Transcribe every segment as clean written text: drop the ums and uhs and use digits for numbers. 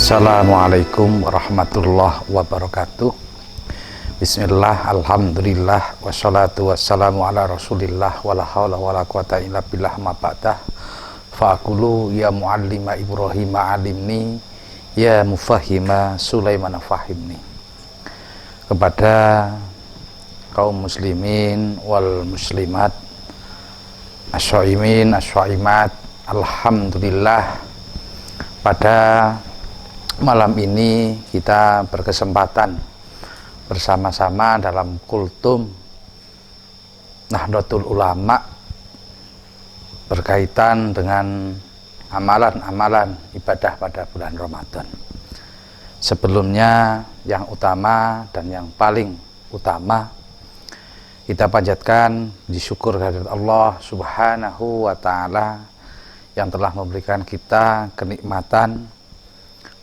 Assalamualaikum warahmatullahi wabarakatuh. Bismillah, alhamdulillah, wassalatu wassalamu ala rasulillah, wala hawla wala quwata illa billah ma ba'dah. Fa'akulu ya muallima Ibrahim alimni, ya mufahima Sulaiman fahimni. Kepada kaum muslimin wal muslimat, asyaimin asyaimat, alhamdulillah, pada malam ini kita berkesempatan bersama-sama dalam kultum Nahdlatul Ulama berkaitan dengan amalan-amalan ibadah pada bulan Ramadan. Sebelumnya yang utama dan yang paling utama, kita panjatkan disyukur kehadirat Allah Subhanahu wa ta'ala yang telah memberikan kita kenikmatan,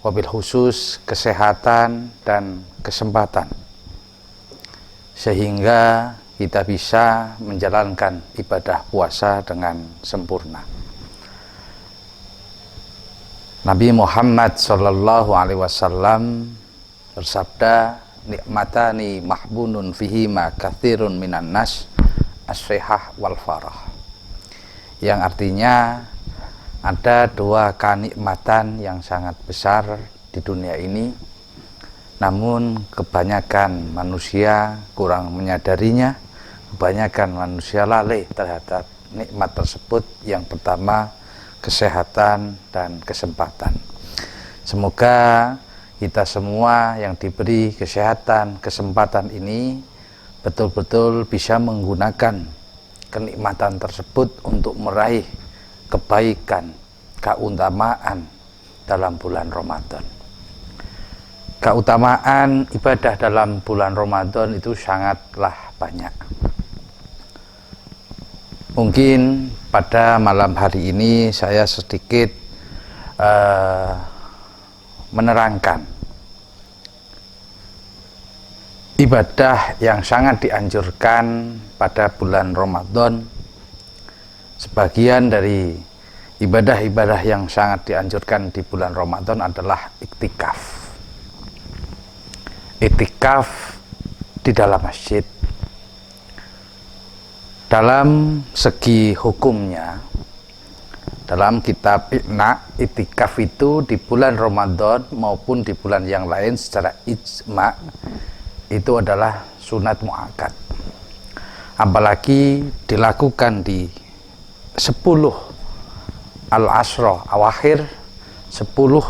wabil khusus kesehatan dan kesempatan, sehingga kita bisa menjalankan ibadah puasa dengan sempurna. Nabi Muhammad sallallahu alaihi wasallam bersabda, nikmatani mahbunun fihima katsirun minan nas, as-sihah wal farah, yang artinya ada dua kenikmatan yang sangat besar di dunia ini, namun kebanyakan manusia kurang menyadarinya, kebanyakan manusia lalai terhadap nikmat tersebut. Yang pertama, kesehatan dan kesempatan. Semoga kita semua yang diberi kesehatan, kesempatan ini betul-betul bisa menggunakan kenikmatan tersebut untuk meraih kebaikan, keutamaan dalam bulan Ramadan. Keutamaan ibadah dalam bulan Ramadan itu sangatlah banyak. Mungkin pada malam hari ini saya sedikit menerangkan ibadah yang sangat dianjurkan pada bulan Ramadan. Sebagian dari ibadah-ibadah yang sangat dianjurkan di bulan Ramadan adalah iktikaf. Iktikaf di dalam masjid. Dalam segi hukumnya, dalam kitab Iqna, iktikaf itu di bulan Ramadan maupun di bulan yang lain secara ijma itu adalah sunat muakkad. Apalagi dilakukan di 10 al-ashra awakhir, 10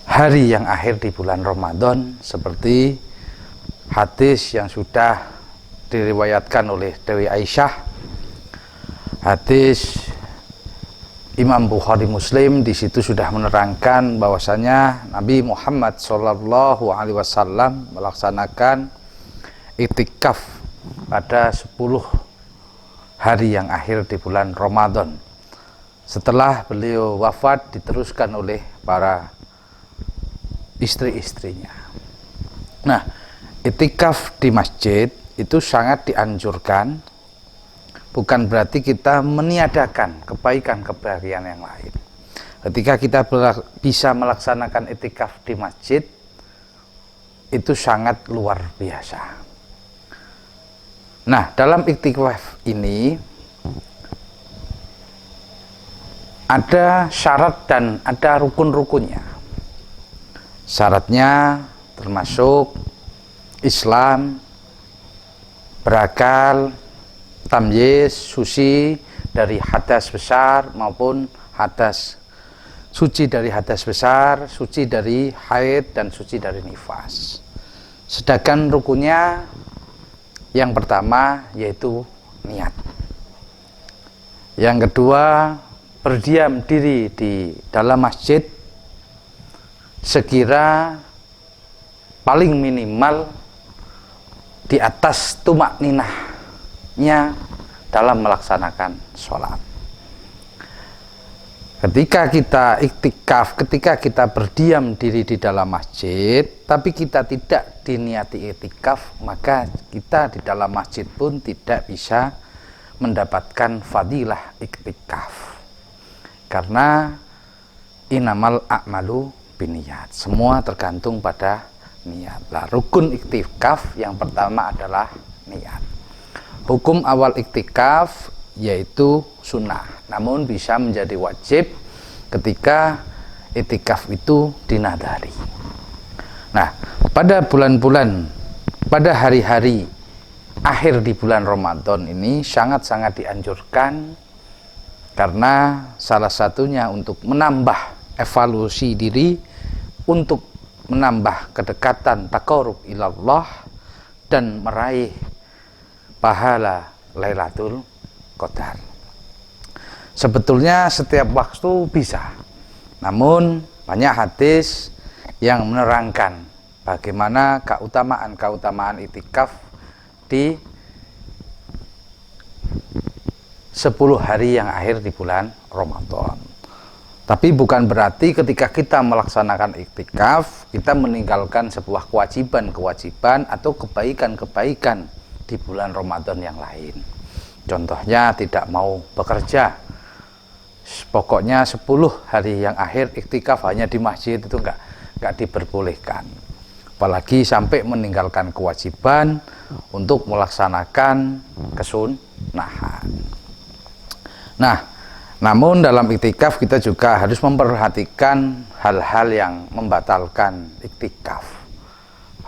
hari yang akhir di bulan Ramadan, seperti hadis yang sudah diriwayatkan oleh Dewi Aisyah, hadis Imam Bukhari Muslim. Di situ sudah menerangkan bahwasanya Nabi Muhammad sallallahu alaihi wasallam melaksanakan iktikaf pada 10 hari yang akhir di bulan Ramadan. Setelah beliau wafat, diteruskan oleh para istri-istrinya. Nah, iktikaf di masjid itu sangat dianjurkan, bukan berarti kita meniadakan kebaikan-kebaikan yang lain. Ketika kita bisa melaksanakan iktikaf di masjid, itu sangat luar biasa. Nah, dalam iktikaf ini ada syarat dan ada rukun-rukunnya. Syaratnya termasuk Islam, berakal, tamyiz, suci dari hadas besar maupun hadas, suci dari hadas besar, suci dari haid, dan suci dari nifas. Sedangkan rukunnya yang pertama yaitu niat. Yang kedua, berdiam diri di dalam masjid sekira paling minimal di atas tumak ninahnya dalam melaksanakan sholat. Ketika kita iktikaf, ketika kita berdiam diri di dalam masjid, tapi kita tidak diniati iktikaf, maka kita di dalam masjid pun tidak bisa mendapatkan fadilah iktikaf. Karena inamal a'malu biniyat. Semua tergantung pada niat. Nah, rukun iktikaf yang pertama adalah niat. Hukum awal iktikaf yaitu sunnah, namun bisa menjadi wajib ketika iktikaf itu dinadari. Nah, pada bulan-bulan, pada hari-hari akhir di bulan Ramadan ini sangat-sangat dianjurkan, karena salah satunya untuk menambah evaluasi diri, untuk menambah kedekatan taqarrub ilallah dan meraih pahala Lailatul Qadar. Sebetulnya setiap waktu bisa, namun banyak hadis yang menerangkan bagaimana keutamaan iktikaf di 10 hari yang akhir di bulan Ramadan. Tapi bukan berarti ketika kita melaksanakan iktikaf kita meninggalkan sebuah kewajiban atau kebaikan di bulan Ramadan yang lain. Contohnya tidak mau bekerja, pokoknya 10 hari yang akhir iktikaf hanya di masjid, itu enggak diperbolehkan. Apalagi sampai meninggalkan kewajiban untuk melaksanakan kesunahan. Nah, namun dalam iktikaf kita juga harus memperhatikan hal-hal yang membatalkan iktikaf.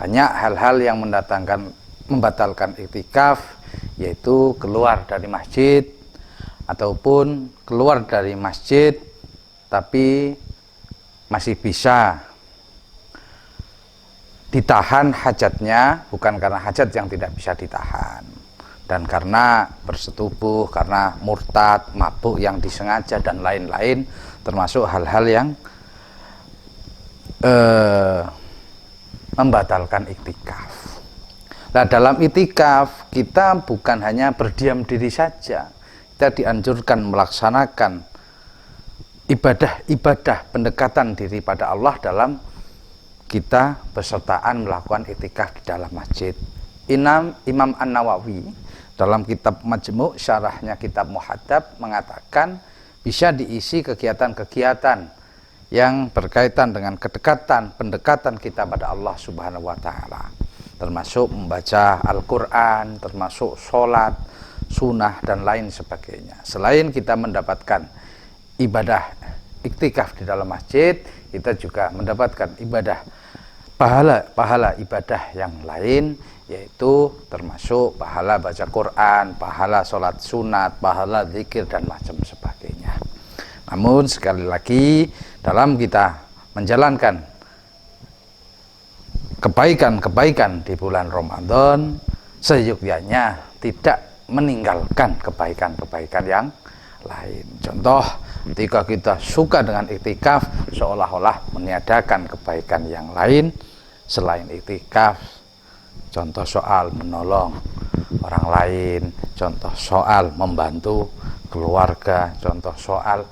Banyak hal-hal yang membatalkan iktikaf, yaitu keluar dari masjid ataupun keluar dari masjid tapi masih bisa ditahan hajatnya, bukan karena hajat yang tidak bisa ditahan, dan karena bersetubuh, karena murtad, mabuk yang disengaja dan lain-lain, termasuk hal-hal yang membatalkan iktikaf. Nah, dalam iktikaf kita bukan hanya berdiam diri saja, kita dianjurkan melaksanakan ibadah pendekatan diri pada Allah dalam kita bersertaan melakukan iktikaf di dalam masjid. Imam An-Nawawi dalam kitab Majmu' syarahnya kitab Muhadzab mengatakan bisa diisi kegiatan-kegiatan yang berkaitan dengan pendekatan kita pada Allah Subhanahu wa taala, termasuk membaca Al-Qur'an, termasuk sholat sunnah dan lain sebagainya. Selain kita mendapatkan ibadah iktikaf di dalam masjid, kita juga mendapatkan pahala ibadah yang lain, yaitu termasuk pahala baca Quran, pahala sholat sunat, pahala zikir dan macam sebagainya. Namun sekali lagi, dalam kita menjalankan kebaikan di bulan Ramadan, seyogyanya tidak meninggalkan kebaikan yang lain. Contoh, ketika kita suka dengan iktikaf, seolah-olah meniadakan kebaikan yang lain selain iktikaf. Contoh soal menolong orang lain, contoh soal membantu keluarga, contoh soal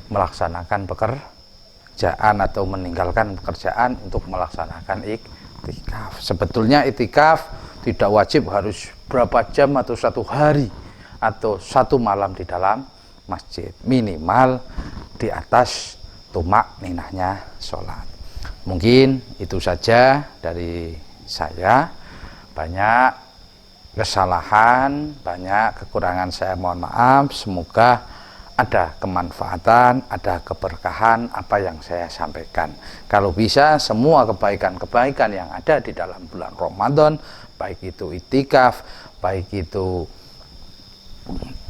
melaksanakan pekerjaan atau meninggalkan pekerjaan untuk melaksanakan iktikaf. Sebetulnya iktikaf tidak wajib harus berapa jam atau 1 hari atau 1 malam di dalam masjid, minimal di atas tumak ninahnya sholat. Mungkin itu saja dari saya. Banyak kesalahan, banyak kekurangan, saya mohon maaf. Semoga ada kemanfaatan, ada keberkahan apa yang saya sampaikan. Kalau bisa semua kebaikan-kebaikan yang ada di dalam bulan Ramadan, baik itu iktikaf, baik itu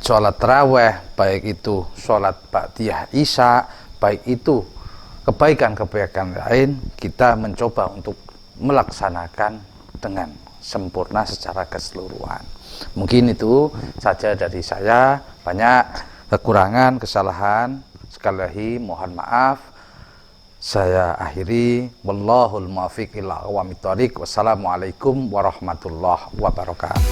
sholat tarawih, baik itu sholat ba'diyah isya, baik itu kebaikan-kebaikan lain, kita mencoba untuk melaksanakan dengan sempurna secara keseluruhan. Mungkin itu saja dari saya. Banyak kekurangan, kesalahan, sekali lagi mohon maaf. Saya akhiri, wallahul muwaffiq ila aqwamit thoriq. Wassalamualaikum warahmatullahi wabarakatuh.